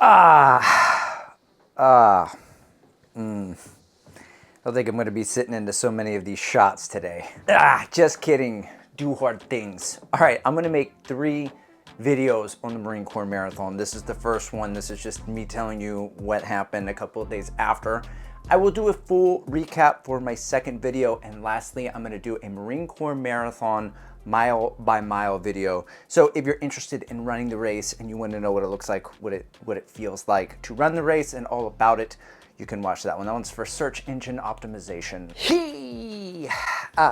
Ah, I don't think I'm going to be sitting into so many of these shots today. Just kidding. Do hard things. All right, I'm going to make 3 videos on the Marine Corps Marathon. This is the first one. This is just me telling you what happened a couple of days after. I will do a full recap for my second video. And lastly, I'm going to do a Marine Corps Marathon mile by mile video. So if you're interested in running the race and you want to know what it looks like, what it feels like to run the race and all about it, you can watch that one. That one's for search engine optimization.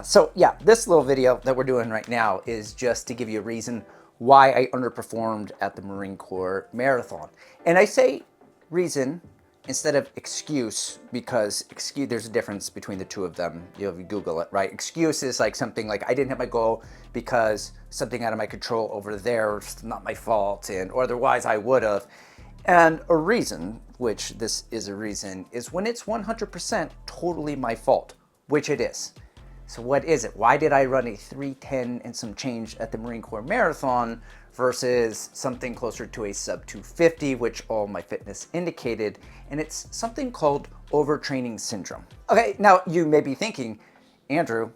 So yeah, this little video that we're doing right now is just to give you a reason why I underperformed at the Marine Corps Marathon. And I say reason instead of excuse, because there's a difference between the two of them. You'll Google it, right? Excuse is like something like I didn't hit my goal because something out of my control over there, it's not my fault, or otherwise I would have. And a reason, which this is a reason, is when it's 100% totally my fault, which it is. So what is it? Why did I run a 3:10 and some change at the Marine Corps Marathon versus something closer to a sub 250, which all my fitness indicated? And it's something called overtraining syndrome. Okay, now you may be thinking, Andrew,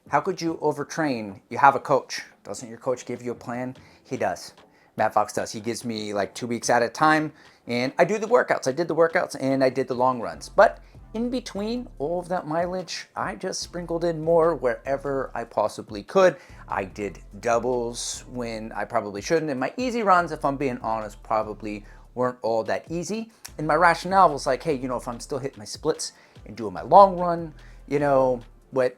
how could you overtrain? You have a coach. Doesn't your coach give you a plan? He does. Matt Fox does. He gives me like 2 weeks at a time, and I do the workouts. I did the workouts and I did the long runs. But in between all of that mileage, I just sprinkled in more wherever I possibly could. I did doubles when I probably shouldn't. And my easy runs, if I'm being honest, probably weren't all that easy. And my rationale was like, hey, if I'm still hitting my splits and doing my long run, what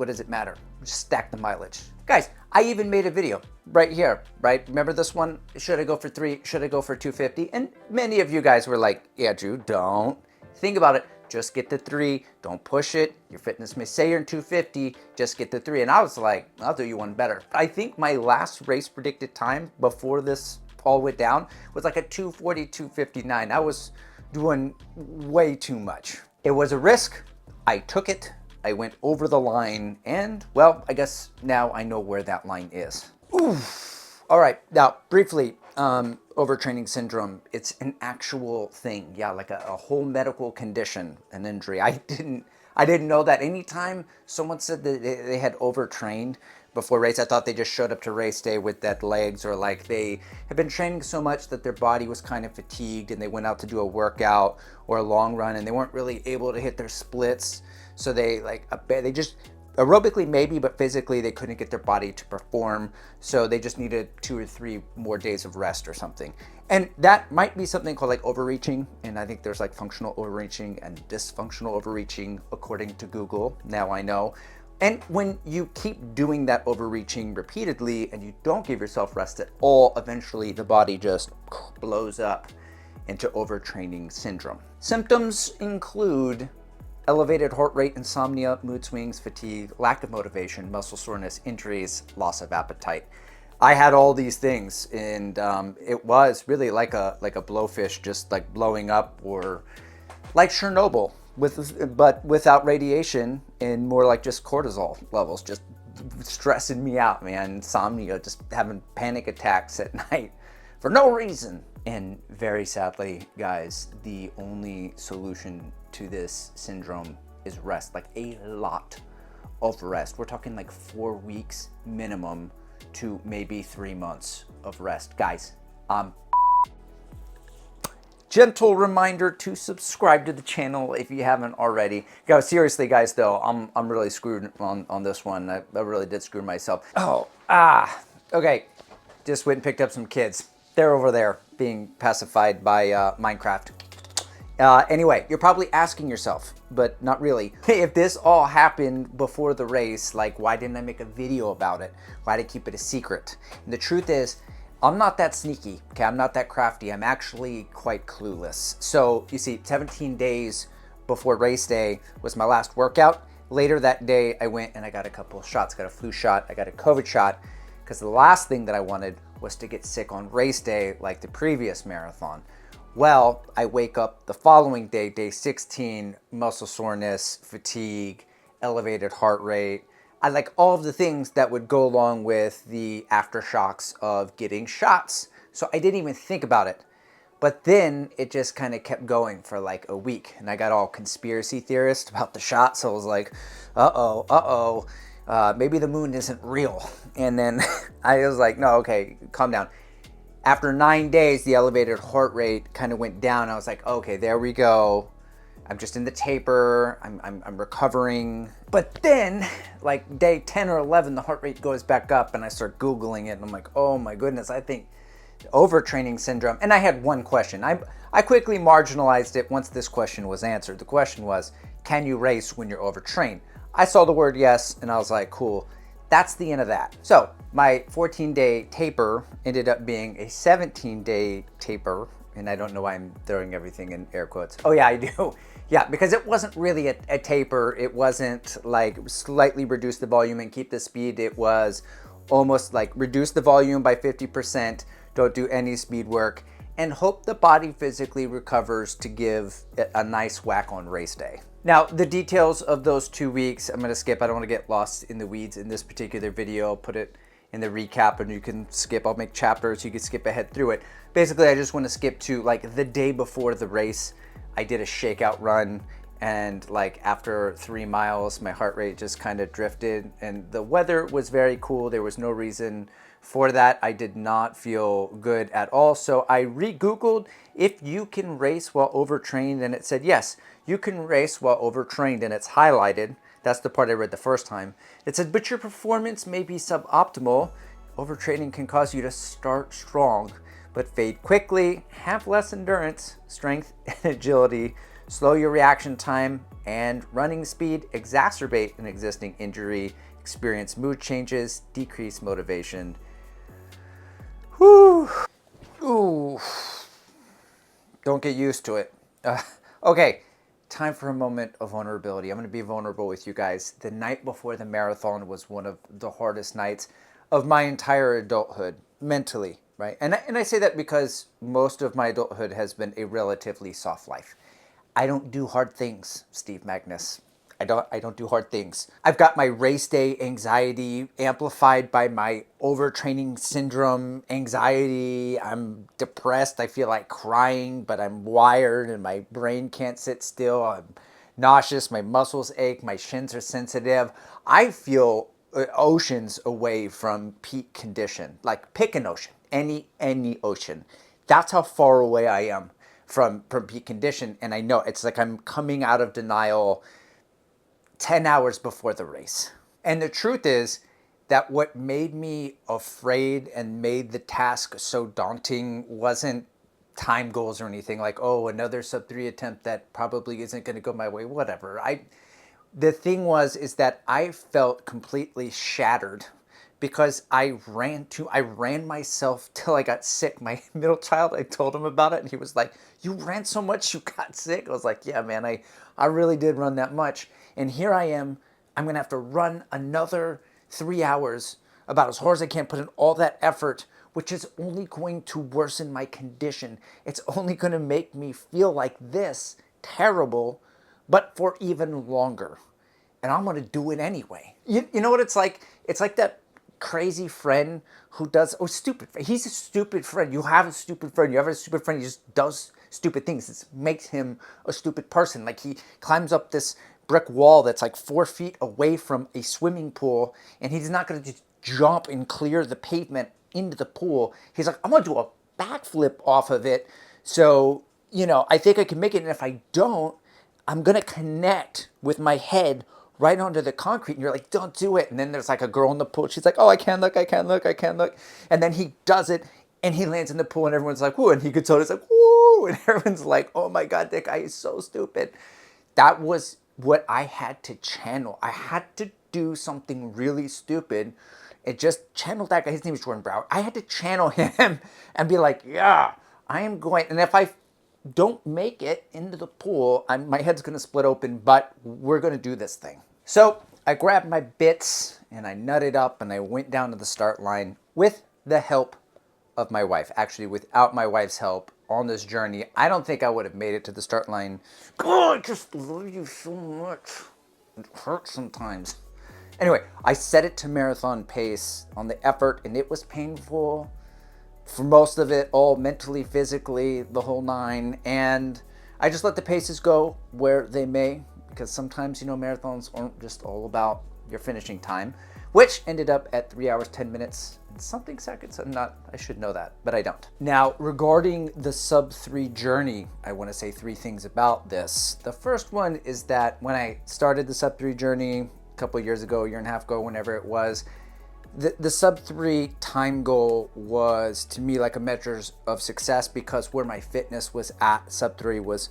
does it matter? Just stack the mileage. Guys, I even made a video right here, right? Remember this one? Should I go for 3? Should I go for 250? And many of you guys were like, yeah, Drew, don't. Think about it. Just get the 3. Don't push it. Your fitness may say you're in 250. Just get the 3. And I was like, I'll do you one better. I think my last race predicted time before this all went down was like a 240, 259. I was doing way too much. It was a risk. I took it. I went over the line, and well, I guess now I know where that line is. Oof. All right, now briefly, overtraining syndrome, it's an actual thing. Yeah, like a whole medical condition, an injury. I didn't know that. Anytime someone said that they had overtrained before race, I thought they just showed up to race day with dead legs, or like they had been training so much that their body was kind of fatigued and they went out to do a workout or a long run and they weren't really able to hit their splits. So they just aerobically maybe, but physically they couldn't get their body to perform. So they just needed 2 or 3 more days of rest or something. And that might be something called like overreaching. And I think there's like functional overreaching and dysfunctional overreaching according to Google. Now I know. And when you keep doing that overreaching repeatedly and you don't give yourself rest at all, eventually the body just blows up into overtraining syndrome. Symptoms include elevated heart rate, insomnia, mood swings, fatigue, lack of motivation, muscle soreness, injuries, loss of appetite. I had all these things, and it was really like a blowfish just like blowing up, or like Chernobyl, but without radiation and more like just cortisol levels, just stressing me out, man. Insomnia, just having panic attacks at night for no reason. And very sadly, guys, the only solution to this syndrome is rest, like a lot of rest. We're talking like 4 weeks minimum to maybe 3 months of rest. Guys, gentle reminder to subscribe to the channel if you haven't already. Guys, seriously, guys, though, I'm really screwed on this one. I really did screw myself. Okay. Just went and picked up some kids. They're over there being pacified by Minecraft. Anyway, you're probably asking yourself, but not really, if this all happened before the race, like why didn't I make a video about it? Why did I keep it a secret? And the truth is, I'm not that sneaky, okay? I'm not that crafty. I'm actually quite clueless. So you see, 17 days before race day was my last workout. Later that day, I went and I got a couple of shots. Got a flu shot, I got a COVID shot, because the last thing that I wanted was to get sick on race day like the previous marathon. Well, I wake up the following day, day 16, muscle soreness, fatigue, elevated heart rate. I like all of the things that would go along with the aftershocks of getting shots. So I didn't even think about it. But then it just kind of kept going for like a week, and I got all conspiracy theorist about the shot. So I was like, maybe the moon isn't real. And then I was like, no, okay, calm down. After 9 days, the elevated heart rate kind of went down. I was like, okay, there we go. I'm just in the taper. I'm recovering. But then, like day 10 or 11, the heart rate goes back up, and I start Googling it, and I'm like, oh my goodness, I think overtraining syndrome. And I had one question. I quickly marginalized it once this question was answered. The question was, can you race when you're overtrained? I saw the word yes, and I was like, cool. That's the end of that. So my 14-day taper ended up being a 17-day taper. And I don't know why I'm throwing everything in air quotes. Oh yeah, I do. Yeah, because it wasn't really a taper. It wasn't like slightly reduce the volume and keep the speed. It was almost like reduce the volume by 50%, don't do any speed work, and hope the body physically recovers to give it a nice whack on race day. Now, the details of those 2 weeks, I'm gonna skip. I don't wanna get lost in the weeds in this particular video. I'll put it in the recap and you can skip. I'll make chapters, you can skip ahead through it. Basically, I just wanna skip to like the day before the race. I did a shakeout run, and like after 3 miles, my heart rate just kind of drifted, and the weather was very cool. There was no reason for that. I did not feel good at all. So I re-Googled if you can race while overtrained, and it said, yes, you can race while overtrained, and it's highlighted. That's the part I read the first time. It said, but your performance may be suboptimal. Overtraining can cause you to start strong, but fade quickly, have less endurance, strength, and agility, slow your reaction time and running speed, exacerbate an existing injury, experience mood changes, decrease motivation. Whew. Ooh. Don't get used to it. Okay, time for a moment of vulnerability. I'm going to be vulnerable with you guys. The night before the marathon was one of the hardest nights of my entire adulthood, mentally, right? And I say that because most of my adulthood has been a relatively soft life. I don't do hard things, Steve Magnus. I don't do hard things. I've got my race day anxiety amplified by my overtraining syndrome anxiety. I'm depressed. I feel like crying, but I'm wired and my brain can't sit still. I'm nauseous. My muscles ache. My shins are sensitive. I feel oceans away from peak condition. Like pick an ocean, any ocean. That's how far away I am from peak condition. And I know it's like I'm coming out of denial 10 hours before the race. And the truth is that what made me afraid and made the task so daunting wasn't time goals or anything like, oh, another sub 3 attempt that probably isn't going to go my way, whatever. The thing is that I felt completely shattered because I ran myself till I got sick. My middle child, I told him about it, and he was like, you ran so much you got sick? I was like, yeah, man, I really did run that much. And here I am, I'm gonna have to run another 3 hours about as hard as I can, put in all that effort, which is only going to worsen my condition. It's only gonna make me feel like this, terrible, but for even longer. And I'm gonna do it anyway. You know what it's like? It's like that crazy friend who does, stupid. He's a stupid friend. You have a stupid friend. You have a stupid friend. He just does stupid things. It makes him a stupid person. Like he climbs up this brick wall that's like 4 feet away from a swimming pool, and he's not going to just jump and clear the pavement into the pool. He's like, I'm going to do a backflip off of it. So, I think I can make it. And if I don't, I'm going to connect with my head right onto the concrete. And you're like, don't do it. And then there's like a girl in the pool. She's like, oh, I can't look. And then he does it and he lands in the pool and everyone's like, whoo. And he gets out, it's like, whoo. And everyone's like, oh my God, that guy is so stupid. That was what I had to channel. I had to do something really stupid. It just channeled that guy. His name is Jordan Brower. I had to channel him and be like, yeah, I am going. And if I don't make it into the pool, my head's going to split open, but we're going to do this thing. So I grabbed my bits and I nutted up and I went down to the start line with the help of my wife. Actually, without my wife's help on this journey, I don't think I would have made it to the start line. God, I just love you so much. It hurts sometimes. Anyway, I set it to marathon pace on the effort and it was painful, for most of it, all mentally, physically, the whole nine. And I just let the paces go where they may, because sometimes, marathons aren't just all about your finishing time, which ended up at 3 hours, 10 minutes and something seconds. I should know that, but I don't. Now, regarding the sub 3 journey, I want to say 3 things about this. The first one is that when I started the sub 3 journey a couple of years ago, year and a half ago, whenever it was, the sub 3 time goal was to me like a measure of success, because where my fitness was at sub 3 was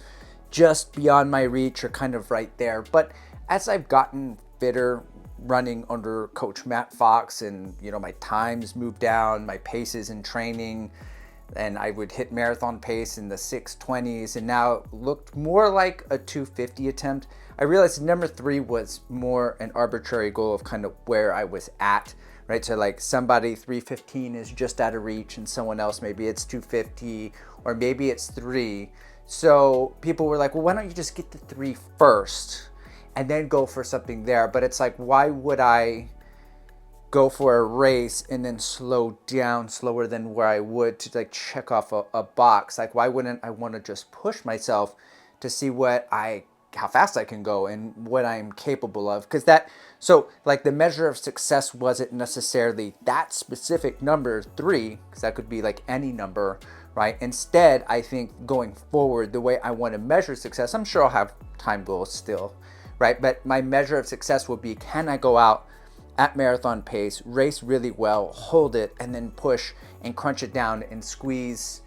just beyond my reach or kind of right there. But as I've gotten fitter running under Coach Matt Fox, and my times moved down, my paces in training, and I would hit marathon pace in the 6:20s, and now it looked more like a 2:50 attempt. I realized number 3 was more an arbitrary goal of kind of where I was at, right? So like somebody 3:15 is just out of reach, and someone else maybe it's 2:50 or maybe it's 3. So people were like, well, why don't you just get to 3 first and then go for something there? But it's like, why would I go for a race and then slow down slower than where I would to like check off a box? Like, why wouldn't I want to just push myself to see how fast I can go and what I'm capable of? Because so like the measure of success wasn't necessarily that specific number 3, because that could be like any number, right? Instead, I think going forward, the way I want to measure success, I'm sure I'll have time goals still, right? But my measure of success will be, can I go out at marathon pace, race really well, hold it, and then push and crunch it down and squeeze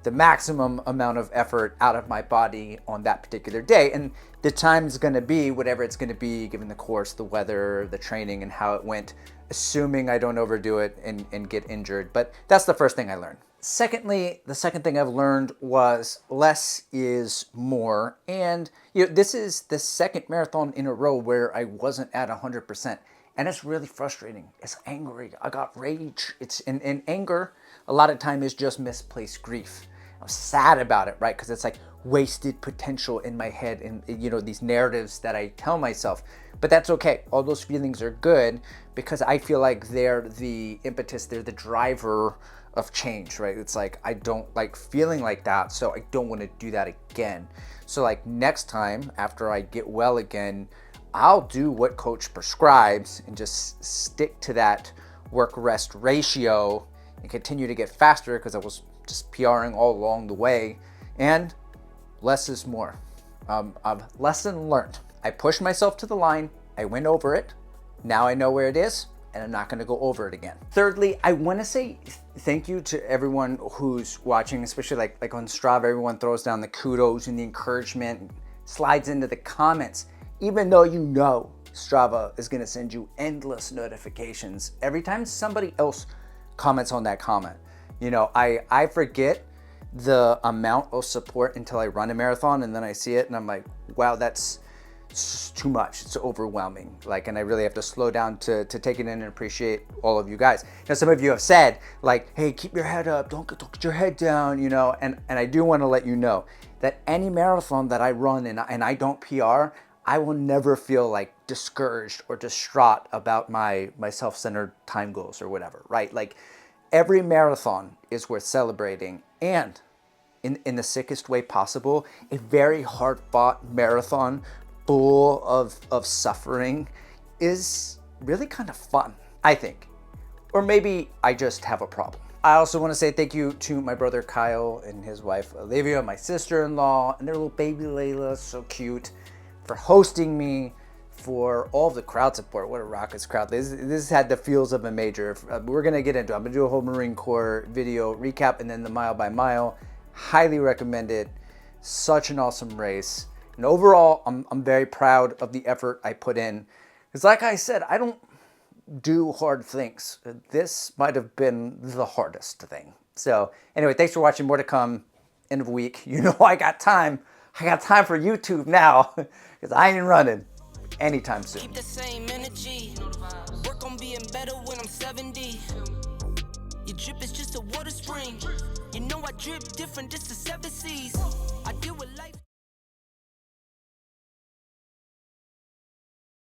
the maximum amount of effort out of my body on that particular day. And the time is going to be whatever it's going to be, given the course, the weather, the training, and how it went, assuming I don't overdo it and get injured. But that's the first thing I learned. Secondly, the second thing I've learned was less is more. And this is the second marathon in a row where I wasn't at 100%. And it's really frustrating. It's angry. I got rage. And anger a lot of time is just misplaced grief. I'm sad about it, right? Because it's like wasted potential in my head, and these narratives that I tell myself. But that's okay. All those feelings are good, because I feel like they're the impetus, they're the driver of change, right? It's like, I don't like feeling like that, so I don't want to do that again. So like next time after I get well again, I'll do what coach prescribes and just stick to that work-rest ratio and continue to get faster, because I was just PRing all along the way. And less is more. Lesson learned. I pushed myself to the line. I went over it. Now I know where it is, and I'm not going to go over it again. Thirdly, I want to say thank you to everyone who's watching, especially like on Strava. Everyone throws down the kudos and the encouragement, slides into the comments, even though Strava is going to send you endless notifications every time somebody else comments on that comment. I forget the amount of support until I run a marathon, and then I see it and I'm like, wow, that's too much. It's overwhelming. And I really have to slow down to take it in and appreciate all of you guys. Some of you have said like, hey, keep your head up, don't get your head down, and I do want to let you know that any marathon that I run and I don't PR, I will never feel like discouraged or distraught about my self-centered time goals or whatever, right? Like every marathon is worth celebrating, and in the sickest way possible, a very hard-fought marathon full of suffering is really kind of fun, I think. Or maybe I just have a problem. I also want to say thank you to my brother Kyle and his wife Olivia, my sister-in-law, and their little baby Layla, so cute, for hosting me, for all of the crowd support. What a raucous crowd. This had the feels of a major. We're going to get into it. I'm going to do a whole Marine Corps video recap and then the mile by mile. Highly recommend it. Such an awesome race. And overall, I'm very proud of the effort I put in. Because like I said, I don't do hard things. This might have been the hardest thing. So anyway, thanks for watching. More to come. End of week. I got time. I got time for YouTube now, because I ain't running anytime soon. Keep the same energy. Work on being better when I'm 70. Your drip is just a water spring. I drip different, just the 7 seas. I deal with life.